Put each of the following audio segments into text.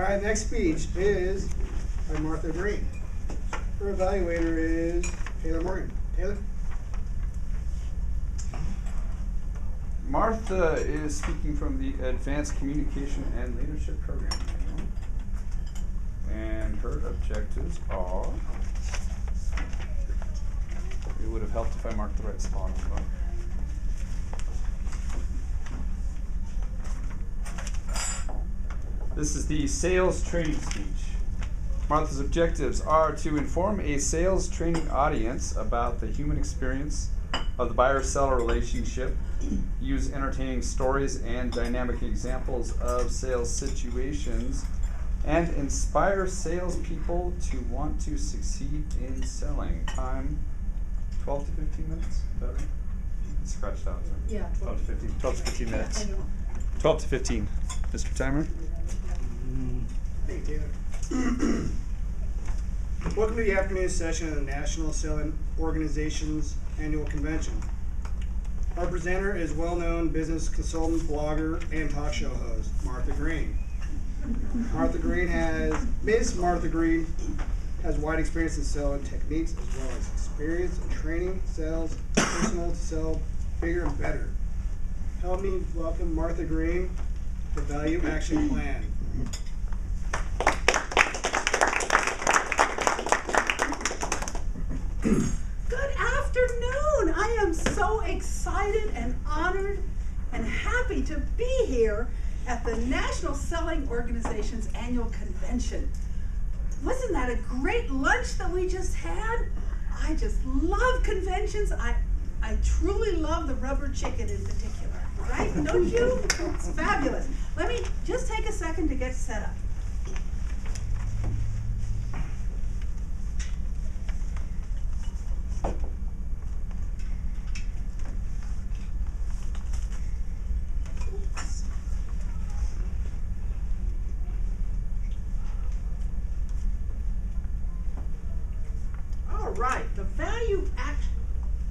All right, next speech is by Martha Greene. Her evaluator is Taylor Morgan. Taylor? Martha is speaking from the Advanced Communication and Leadership Program. And her objectives are, it would have helped if I marked the right spot on the book. This is the sales training speech. Martha's objectives are to inform a sales training audience about the human experience of the buyer-seller relationship, use entertaining stories and dynamic examples of sales situations, and inspire salespeople to want to succeed in selling. Time, 12 to 15 minutes? Is that right? It's scratched out. So Yeah, 12 to 15. 12 to 15 minutes. I know. 12 to 15. Mr. Timer? Thank you, Taylor. Welcome to the afternoon session of the National Selling Organization's annual convention. Our presenter is well-known business consultant, blogger, and talk show host, Martha Greene. Ms. Martha Greene has wide experience in selling techniques as well as experience in training, sales, personal to sell bigger and better. Help me welcome Martha Greene, the Value Action Plan. Good afternoon. I am so excited and honored and happy to be here at the National Selling Organization's annual convention. Wasn't that a great lunch that we just had? I just love conventions. I truly love the rubber chicken in particular, right? Don't you? It's fabulous. Let me just take a second to get set up. All right, the value action.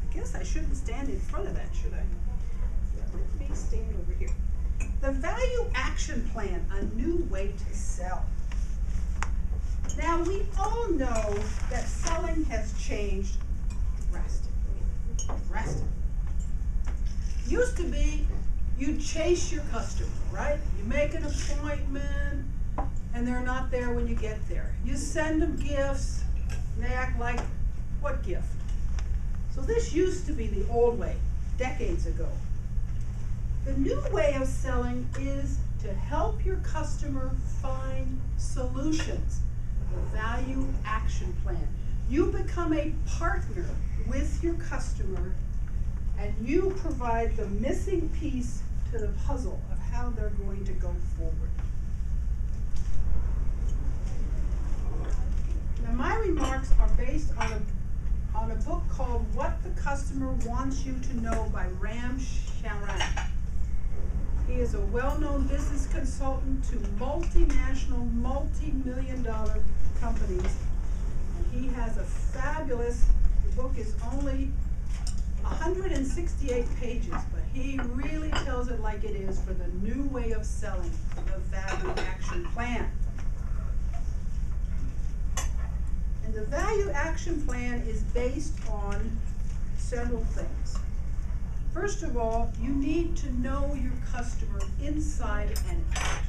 I guess I shouldn't stand in front of that, should I? Let me stand over here. The value action plan, a new way to sell. Now, we all know that selling has changed drastically. Used to be, you chase your customer, right? You make an appointment, and they're not there when you get there. You send them gifts, and they act like, what gift? So this used to be the old way, decades ago. The new way of selling is to help your customer find solutions. The value action plan. You become a partner with your customer, and you provide the missing piece to the puzzle of how they're going to go forward. Now, my remarks are based on a book called What the Customer Wants You to Know by Ram Charan. He is a well-known business consultant to multinational, multi-million-dollar companies. And he has a fabulous, the book is only 168 pages, but he really tells it like it is for the new way of selling, the value action plan. And the value action plan is based on several things. First of all, you need to know your customer inside and out.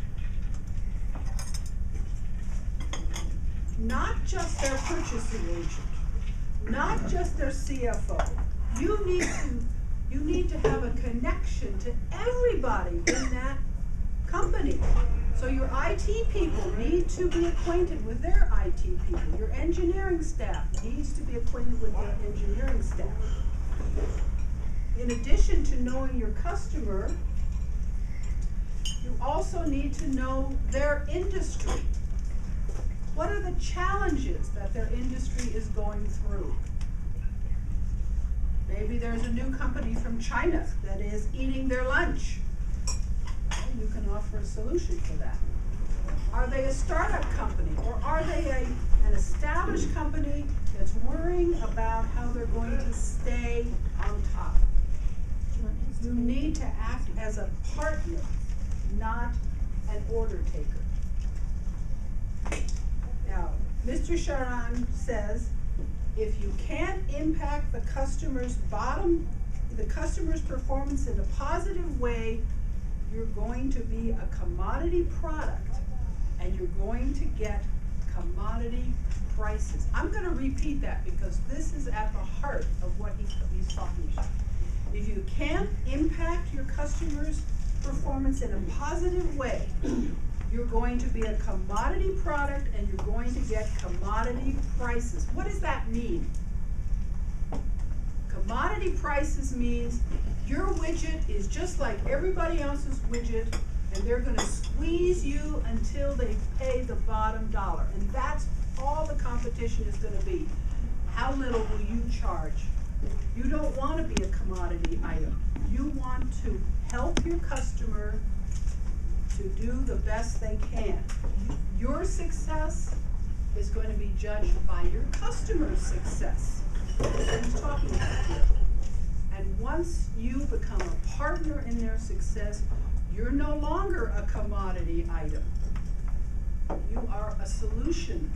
Not just their purchasing agent, not just their CFO. You need to have a connection to everybody in that company. So your IT people need to be acquainted with their IT people. Your engineering staff needs to be acquainted with their engineering staff. In addition to knowing your customer, you also need to know their industry. What are the challenges that their industry is going through? Maybe there's a new company from China that is eating their lunch. You can offer a solution for that. Are they a startup company, or are they an established company that's worrying about how they're going to stay on top? You need to act as a partner, not an order taker. Mr. Charan says, if you can't impact the customer's performance in a positive way, you're going to be a commodity product and you're going to get commodity prices. I'm going to repeat that because this is at the heart of what he's talking about. If you can't impact your customer's performance in a positive way, you're going to be a commodity product and you're going to get commodity prices. What does that mean? Commodity prices means your widget is just like everybody else's widget, and they're going to squeeze you until they pay the bottom dollar. And that's all the competition is going to be. How little will you charge? You don't want to be a commodity item. You want to help your customer to do the best they can. Your success is going to be judged by your customer's success. That's what he's talking about here. And once you become a partner in their success, you're no longer a commodity item. You are a solution.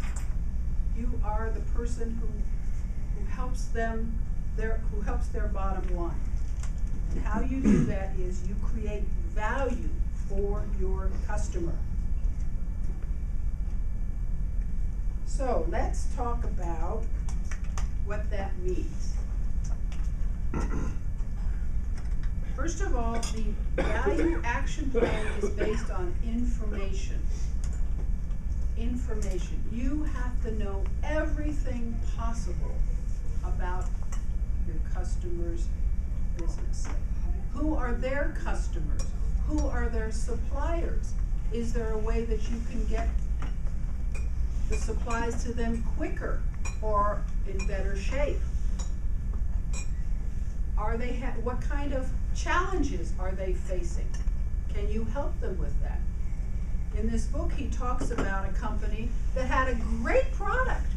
You are the person who helps them, who helps their bottom line. And how you do that is you create value for your customer. So let's talk about what that means. First of all, the value action plan is based on information. Information. You have to know everything possible about your customer's business. Who are their customers? Who are their suppliers? Is there a way that you can get the supplies to them quicker or in better shape? Are they what kind of challenges are they facing? Can you help them with that? In this book, he talks about a company that had a great product,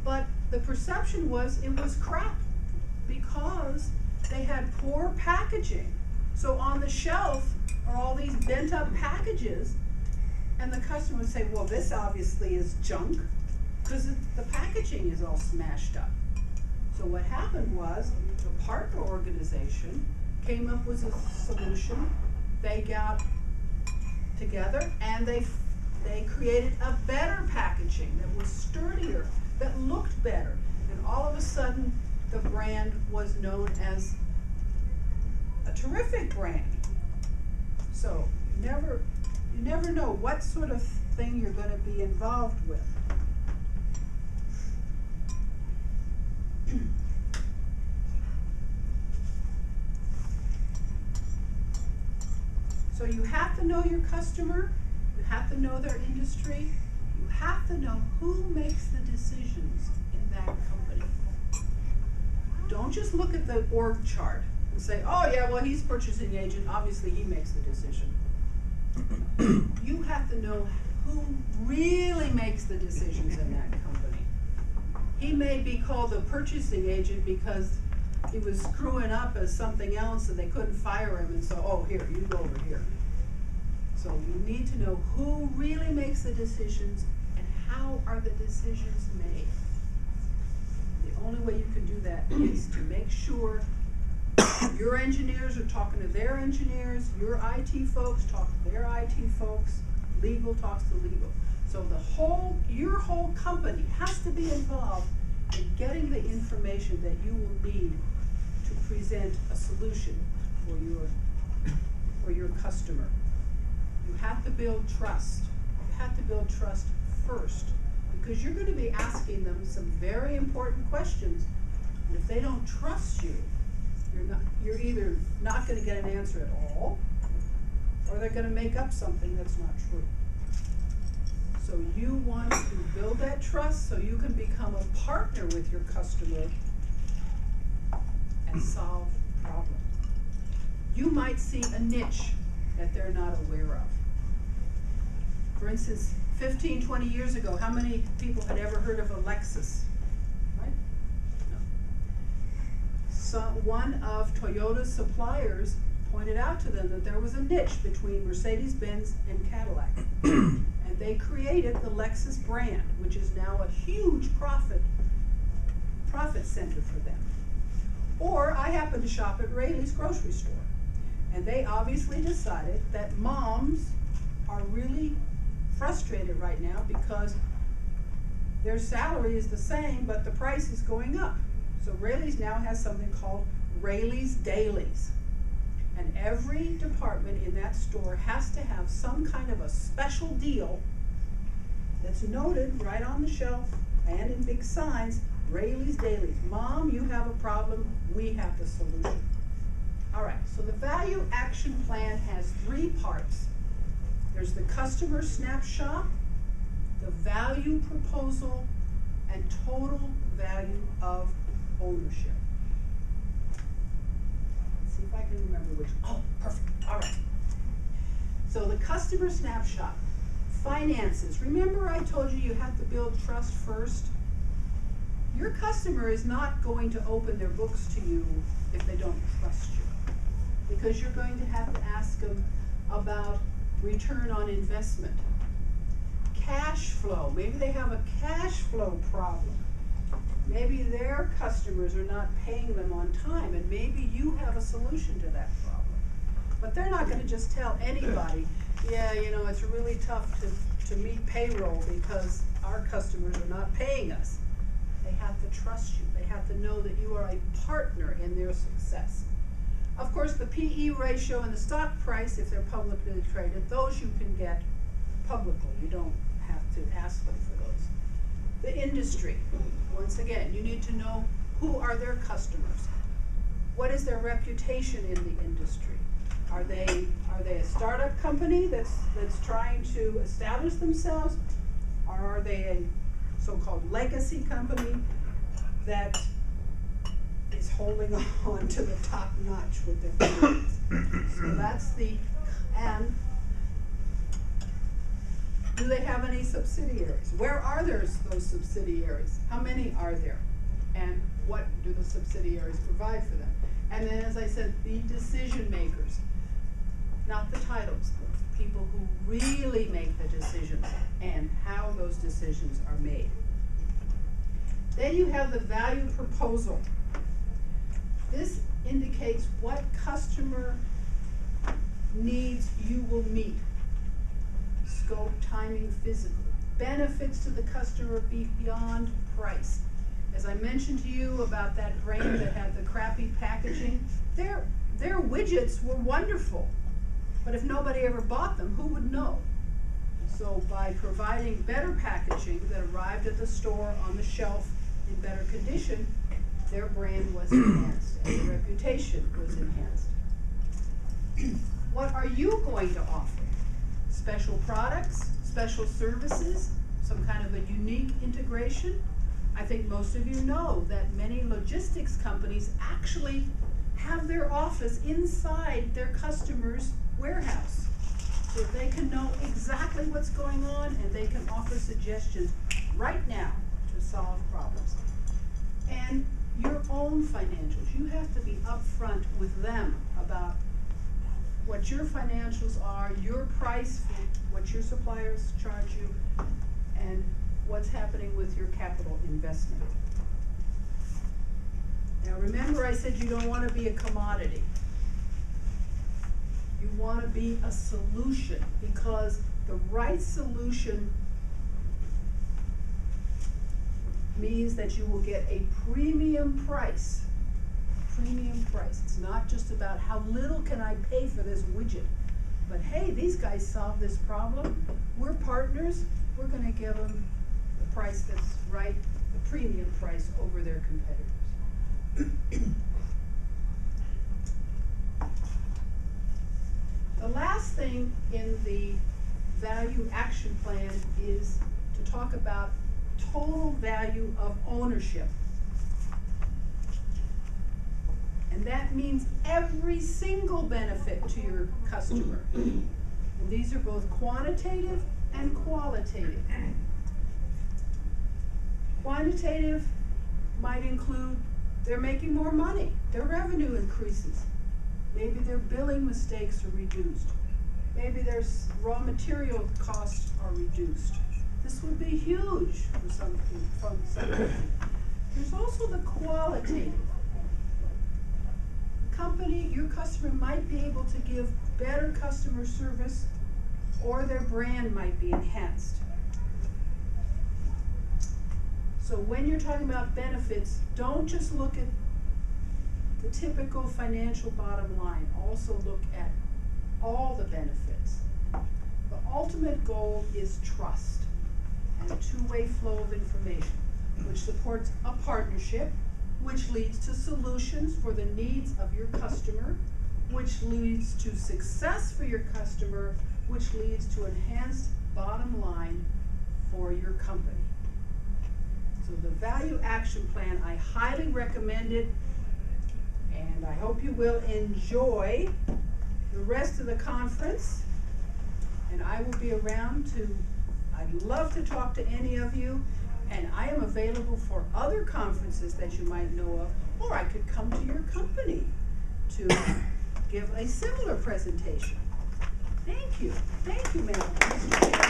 but the perception was it was crap because they had poor packaging. So on the shelf are all these bent up packages, and the customer would say, well, this obviously is junk because the packaging is all smashed up. So what happened was the partner organization came up with a solution. They got together and they created a better packaging that was sturdier, that looked better. And all of a sudden, the brand was known as a terrific brand. So you never know what sort of thing you're going to be involved with. So you have to know your customer, you have to know their industry, you have to know who makes the decisions in that company. Don't just look at the org chart and say, oh yeah, well he's purchasing agent, obviously he makes the decision. You have to know who really makes the decisions in that company. He may be called the purchasing agent because he was screwing up as something else and they couldn't fire him, and so, oh, here, you go over here. So you need to know who really makes the decisions and how are the decisions made. The only way you can do that is to make sure your engineers are talking to their engineers, your IT folks talk to their IT folks, legal talks to legal. So your whole company has to be involved in getting the information that you will need to present a solution for your customer. You have to build trust. You have to build trust first because you're going to be asking them some very important questions. And if they don't trust you, you're either not going to get an answer at all, or they're going to make up something that's not true. So you want to build that trust so you can become a partner with your customer and solve the problem. You might see a niche that they're not aware of. For instance, 15, 20 years ago, how many people had ever heard of a Lexus? Right? No. So one of Toyota's suppliers pointed out to them that there was a niche between Mercedes-Benz and Cadillac. And they created the Lexus brand, which is now a huge profit center for them. Or I happen to shop at Rayleigh's grocery store, and they obviously decided that moms are really frustrated right now because their salary is the same, but the price is going up. So Rayleigh's now has something called Rayleigh's Dailies. And every department in that store has to have some kind of a special deal that's noted right on the shelf and in big signs, Rayleigh's Dailies. Mom, you have a problem, we have the solution. All right, so the value action plan has 3 parts. There's the customer snapshot, the value proposal, and total value of ownership. Let's see if I can remember which. Oh, perfect. All right. So the customer snapshot. Finances. Remember I told you you have to build trust first? Your customer is not going to open their books to you if they don't trust you, because you're going to have to ask them about return on investment, cash flow. Maybe they have a cash flow problem. Maybe their customers are not paying them on time, and maybe you have a solution to that problem. But they're not going to just tell anybody, yeah, you know, it's really tough to meet payroll because our customers are not paying us. They have to trust you. They have to know that you are a partner in their success. Of course, the PE ratio and the stock price, if they're publicly traded, those you can get publicly. You don't have to ask them for those. The industry. Once again, you need to know who are their customers. What is their reputation in the industry? Are they a startup company that's trying to establish themselves? Or are they a so-called legacy company that is holding on to the top notch with their clients? So that's and do they have any subsidiaries? Where are those subsidiaries? How many are there? And what do the subsidiaries provide for them? And then, as I said, the decision makers, not the titles, but the people who really make the decisions and how those decisions are made. Then you have the value proposal. This indicates what customer needs you will meet. Scope, timing, physical. Benefits to the customer beyond price. As I mentioned to you about that brand that had the crappy packaging, their widgets were wonderful. But if nobody ever bought them, who would know? So by providing better packaging that arrived at the store on the shelf in better condition, their brand was enhanced and their reputation was enhanced. What are you going to offer? Special products, special services, some kind of a unique integration? I think most of you know that many logistics companies actually have their office inside their customer's warehouse, so they can know exactly what's going on and they can offer suggestions right now to solve problems. And your own financials, you have to be upfront with them about what your financials are, your price for what your suppliers charge you, and what's happening with your capital investment. Now remember, I said you don't want to be a commodity. You want to be a solution, because the right solution means that you will get a premium price. Premium price. It's not just about how little can I pay for this widget, but hey, these guys solved this problem. We're partners. We're going to give them the price that's right, the premium price over their competitors. The last thing in the value action plan is to talk about total value of ownership. And that means every single benefit to your customer. And these are both quantitative and qualitative. Quantitative might include they're making more money, their revenue increases. Maybe their billing mistakes are reduced. Maybe their raw material costs are reduced. reduced. This would be huge for some people. There's also the qualitative. Company, your customer might be able to give better customer service, or their brand might be enhanced. So when you're talking about benefits, don't just look at the typical financial bottom line. Also look at all the benefits. The ultimate goal is trust and a two-way flow of information, which supports a partnership, which leads to solutions for the needs of your customer, which leads to success for your customer, which leads to enhanced bottom line for your company. So the value action plan, I highly recommend it, and I hope you will enjoy the rest of the conference. And I will be around I'd love to talk to any of you, and I am available for other conferences that you might know of, or I could come to your company to give a similar presentation. Thank you, Mr. Chair.